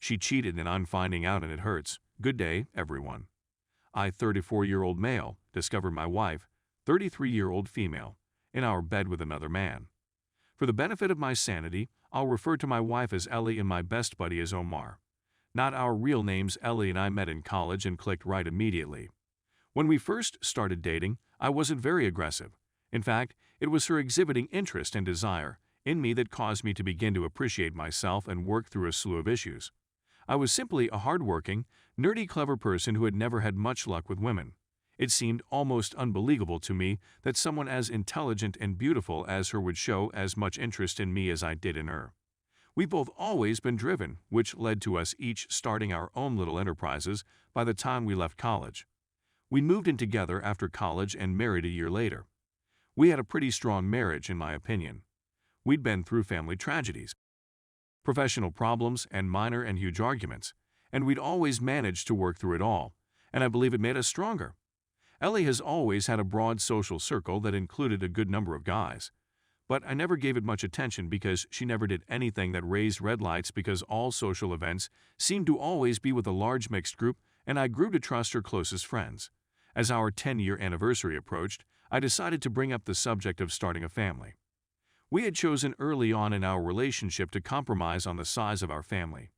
She cheated and I'm finding out and it hurts. Good day, everyone. I, 34-year-old male, discovered my wife, 33-year-old female, in our bed with another man. For the benefit of my sanity, I'll refer to my wife as Ellie and my best buddy as Omar. Not our real names. Ellie and I met in college and clicked right immediately. When we first started dating, I wasn't very aggressive. In fact, it was her exhibiting interest and desire in me that caused me to begin to appreciate myself and work through a slew of issues. I was simply a hardworking, nerdy, clever person who had never had much luck with women. It seemed almost unbelievable to me that someone as intelligent and beautiful as her would show as much interest in me as I did in her. We've both always been driven, which led to us each starting our own little enterprises by the time we left college. We moved in together after college and married a year later. We had a pretty strong marriage, in my opinion. We'd been through family tragedies, professional problems, and minor and huge arguments, and we'd always managed to work through it all, and I believe it made us stronger. Ellie has always had a broad social circle that included a good number of guys, but I never gave it much attention because she never did anything that raised red lights because all social events seemed to always be with a large mixed group, and I grew to trust her closest friends. As our 10-year anniversary approached, I decided to bring up the subject of starting a family. We had chosen early on in our relationship to compromise on the size of our family.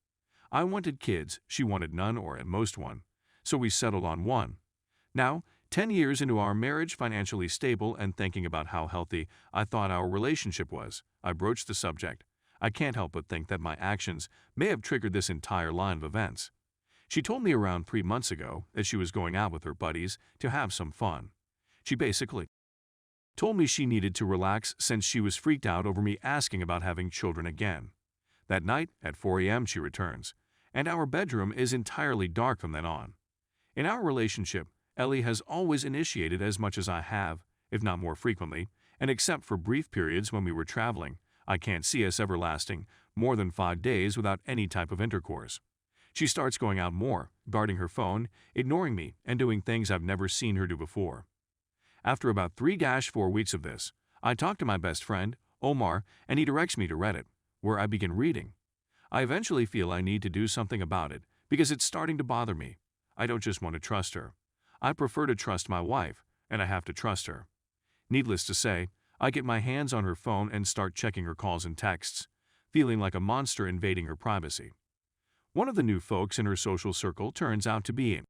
I wanted kids, she wanted none or at most one, so we settled on one. Now, 10 years into our marriage, financially stable and thinking about how healthy I thought our relationship was, I broached the subject. I can't help but think that my actions may have triggered this entire line of events. She told me around 3 months ago that she was going out with her buddies to have some fun. She basically told me she needed to relax since she was freaked out over me asking about having children again. That night, at 4 a.m. she returns, and our bedroom is entirely dark from then on. In our relationship, Ellie has always initiated as much as I have, if not more frequently, and except for brief periods when we were traveling, I can't see us ever lasting more than 5 days without any type of intercourse. She starts going out more, guarding her phone, ignoring me, and doing things I've never seen her do before. After about 3-4 weeks of this, I talk to my best friend, Omar, and he directs me to Reddit, where I begin reading. I eventually feel I need to do something about it because it's starting to bother me. I don't just want to trust her. I prefer to trust my wife, and I have to trust her. Needless to say, I get my hands on her phone and start checking her calls and texts, feeling like a monster invading her privacy. One of the new folks in her social circle turns out to be an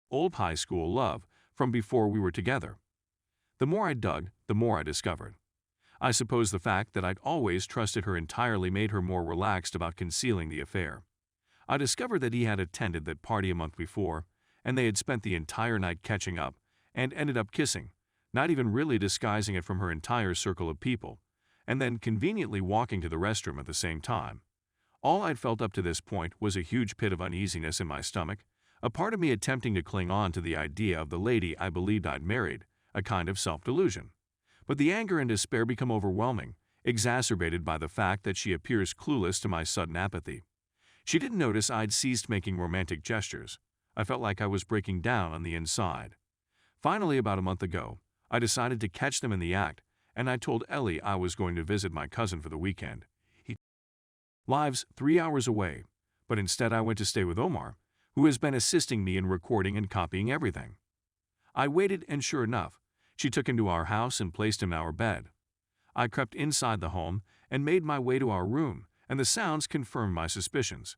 old high school love from before we were together. The more I dug, the more I discovered. I suppose the fact that I'd always trusted her entirely made her more relaxed about concealing the affair. I discovered that he had attended that party a month before, and they had spent the entire night catching up and ended up kissing, not even really disguising it from her entire circle of people, and then conveniently walking to the restroom at the same time. All I'd felt up to this point was a huge pit of uneasiness in my stomach, a part of me attempting to cling on to the idea of the lady I believed I'd married, a kind of self-delusion. But the anger and despair become overwhelming, exacerbated by the fact that she appears clueless to my sudden apathy. She didn't notice I'd ceased making romantic gestures. I felt like I was breaking down on the inside. Finally, about a month ago, I decided to catch them in the act, and I told Ellie I was going to visit my cousin for the weekend. He lives 3 hours away, but instead I went to stay with Omar, who has been assisting me in recording and copying everything. I waited, and sure enough, she took him to our house and placed him in our bed. I crept inside the home and made my way to our room, and the sounds confirmed my suspicions.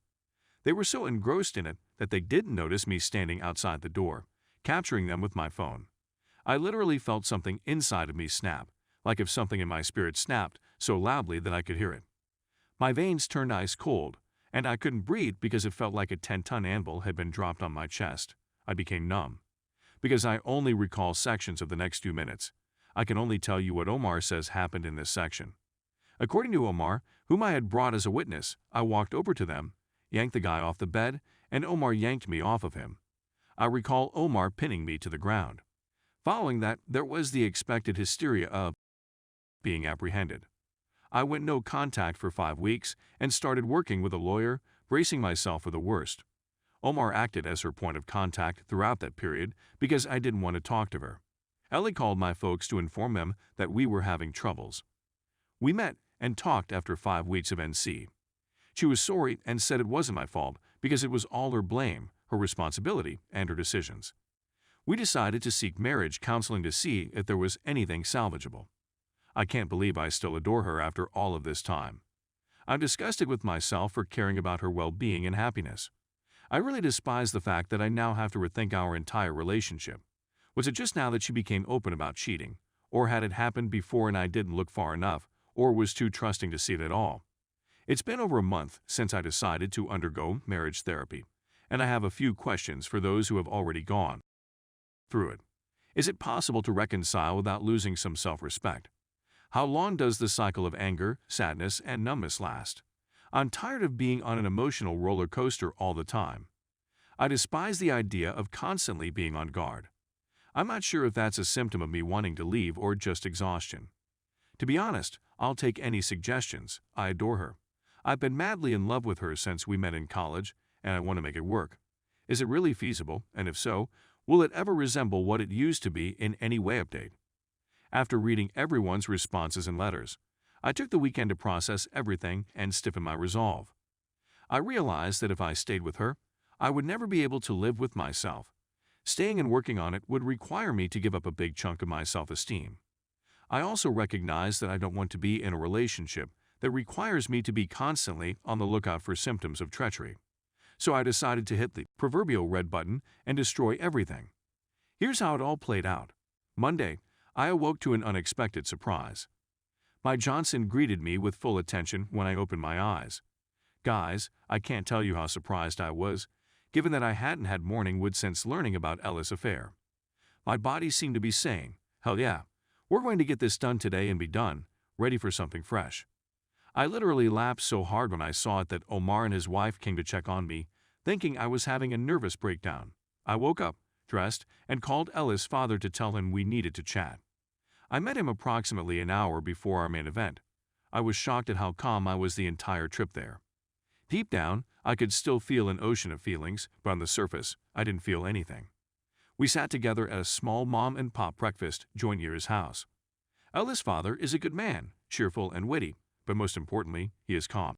They were so engrossed in it that they didn't notice me standing outside the door, capturing them with my phone. I literally felt something inside of me snap, like if something in my spirit snapped so loudly that I could hear it. My veins turned ice cold, and I couldn't breathe because it felt like a 10-ton anvil had been dropped on my chest. I became numb. Because I only recall sections of the next few minutes, I can only tell you what Omar says happened in this section. According to Omar, whom I had brought as a witness, I walked over to them, yanked the guy off the bed, and Omar yanked me off of him. I recall Omar pinning me to the ground. Following that, there was the expected hysteria of being apprehended. I went no contact for 5 weeks and started working with a lawyer, bracing myself for the worst. Omar acted as her point of contact throughout that period because I didn't want to talk to her. Ellie called my folks to inform them that we were having troubles. We met and talked after 5 weeks of NC. She was sorry and said it wasn't my fault because it was all her blame, her responsibility, and her decisions. We decided to seek marriage counseling to see if there was anything salvageable. I can't believe I still adore her after all of this time. I'm disgusted with myself for caring about her well-being and happiness. I really despise the fact that I now have to rethink our entire relationship. Was it just now that she became open about cheating? Or had it happened before and I didn't look far enough, or was too trusting to see it at all? It's been over a month since I decided to undergo marriage therapy, and I have a few questions for those who have already gone through it. Is it possible to reconcile without losing some self-respect? How long does the cycle of anger, sadness, and numbness last? I'm tired of being on an emotional roller coaster all the time. I despise the idea of constantly being on guard. I'm not sure if that's a symptom of me wanting to leave or just exhaustion. To be honest, I'll take any suggestions. I adore her. I've been madly in love with her since we met in college, and I want to make it work. Is it really feasible, and if so, will it ever resemble what it used to be in any way? Update. After reading everyone's responses and letters, I took the weekend to process everything and stiffen my resolve. I realized that if I stayed with her, I would never be able to live with myself. Staying and working on it would require me to give up a big chunk of my self-esteem. I also recognize that I don't want to be in a relationship that requires me to be constantly on the lookout for symptoms of treachery. So I decided to hit the proverbial red button and destroy everything. Here's how it all played out. Monday, I awoke to an unexpected surprise. My Johnson greeted me with full attention when I opened my eyes. Guys, I can't tell you how surprised I was, given that I hadn't had morning wood since learning about Ella's affair. My body seemed to be saying, hell yeah, we're going to get this done today and be done, ready for something fresh. I literally laughed so hard when I saw it that Omar and his wife came to check on me, thinking I was having a nervous breakdown. I woke up, dressed, and called Ella's father to tell him we needed to chat. I met him approximately an hour before our main event. I was shocked at how calm I was the entire trip there. Deep down, I could still feel an ocean of feelings, but on the surface, I didn't feel anything. We sat together at a small mom-and-pop breakfast joint near his house. Ella's father is a good man, cheerful and witty, but most importantly, he is calm.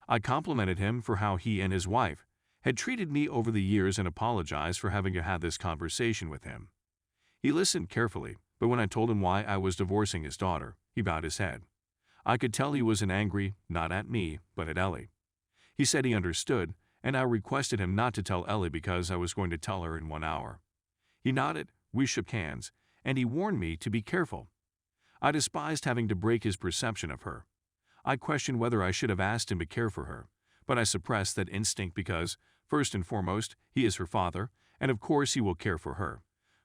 I complimented him for how he and his wife had treated me over the years and apologized for having to have this conversation with him. He listened carefully, but when I told him why I was divorcing his daughter, he bowed his head. I could tell he was angry, not at me, but at Ellie. He said he understood, and I requested him not to tell Ellie because I was going to tell her in 1 hour. He nodded, we shook hands, and he warned me to be careful. I despised having to break his perception of her. I questioned whether I should have asked him to care for her, but I suppressed that instinct because, first and foremost, he is her father, and of course he will care for her.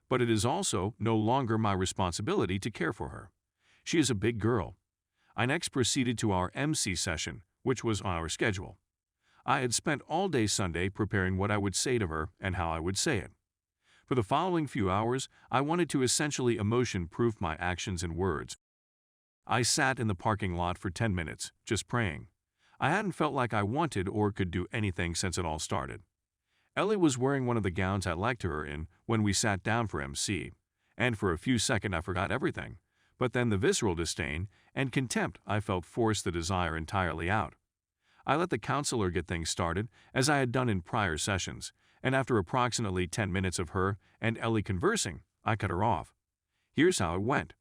But it is also no longer my responsibility to care for her. She is a big girl. I next proceeded to our MC session, which was on our schedule. I had spent all day Sunday preparing what I would say to her and how I would say it. For the following few hours, I wanted to essentially emotion-proof my actions and words. I sat in the parking lot for 10 minutes, just praying. I hadn't felt like I wanted or could do anything since it all started. Ellie was wearing one of the gowns I liked her in when we sat down for MC, and for a few seconds I forgot everything, but then the visceral disdain and contempt I felt forced the desire entirely out. I let the counselor get things started, as I had done in prior sessions, and after approximately 10 minutes of her and Ellie conversing, I cut her off. Here's how it went.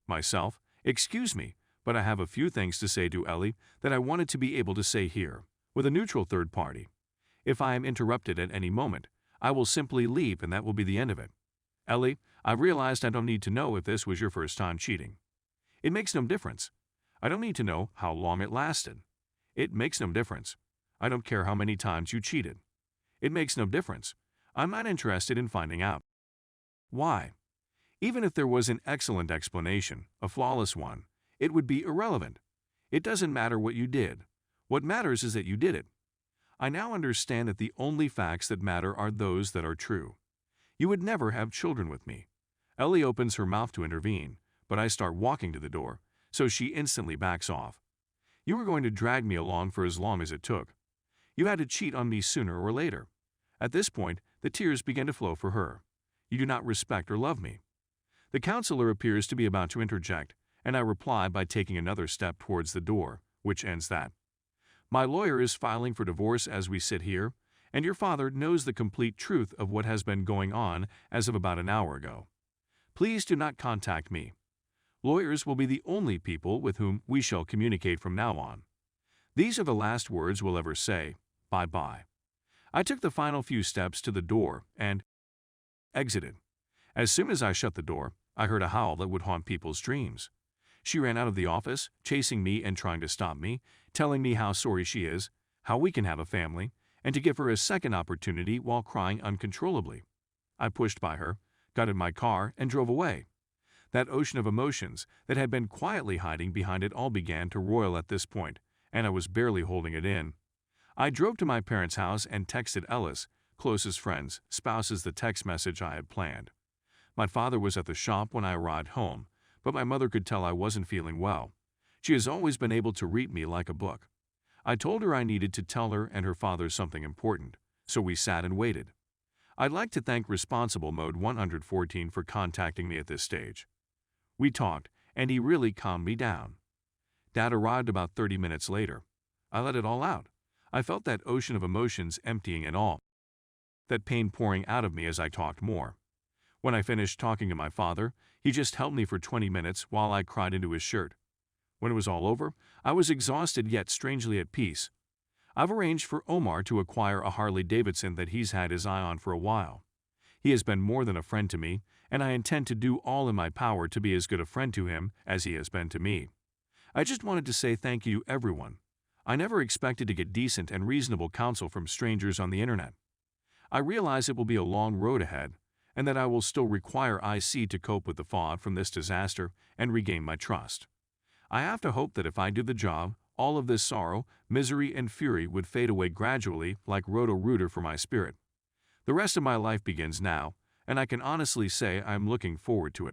Myself, excuse me, but I have a few things to say to Ellie that I wanted to be able to say here, with a neutral third party. If I am interrupted at any moment, I will simply leave and that will be the end of it. Ellie, I've realized I don't need to know if this was your first time cheating. It makes no difference. I don't need to know how long it lasted. It makes no difference. I don't care how many times you cheated. It makes no difference. I'm not interested in finding out. Why? Even if there was an excellent explanation, a flawless one, it would be irrelevant. It doesn't matter what you did. What matters is that you did it. I now understand that the only facts that matter are those that are true. You would never have children with me. Ellie opens her mouth to intervene, but I start walking to the door, so she instantly backs off. You were going to drag me along for as long as it took. You had to cheat on me sooner or later. At this point, the tears began to flow for her. You do not respect or love me. The counselor appears to be about to interject, and I reply by taking another step towards the door, which ends that. My lawyer is filing for divorce as we sit here, and your father knows the complete truth of what has been going on as of about an hour ago. Please do not contact me. Lawyers will be the only people with whom we shall communicate from now on. These are the last words we'll ever say. Bye-bye." I took the final few steps to the door and exited. As soon as I shut the door, I heard a howl that would haunt people's dreams. She ran out of the office, chasing me and trying to stop me, telling me how sorry she is, how we can have a family, and to give her a second opportunity while crying uncontrollably. I pushed by her, got in my car, and drove away. That ocean of emotions that had been quietly hiding behind it all began to roil at this point, and I was barely holding it in. I drove to my parents' house and texted Ellis, closest friends, spouses, the text message I had planned. My father was at the shop when I arrived home, but my mother could tell I wasn't feeling well. She has always been able to read me like a book. I told her I needed to tell her and her father something important, so we sat and waited. I'd like to thank Responsible Mode 114 for contacting me at this stage. We talked, and he really calmed me down. Dad arrived about 30 minutes later. I let it all out. I felt that ocean of emotions emptying it all, that pain pouring out of me as I talked more. When I finished talking to my father, he just held me for 20 minutes while I cried into his shirt. When it was all over, I was exhausted yet strangely at peace. I've arranged for Omar to acquire a Harley-Davidson that he's had his eye on for a while. He has been more than a friend to me, and I intend to do all in my power to be as good a friend to him as he has been to me. I just wanted to say thank you to everyone. I never expected to get decent and reasonable counsel from strangers on the internet. I realize it will be a long road ahead, and that I will still require IC to cope with the fallout from this disaster and regain my trust. I have to hope that if I do the job, all of this sorrow, misery, and fury would fade away gradually like Roto-Rooter for my spirit. The rest of my life begins now, and I can honestly say I am looking forward to it.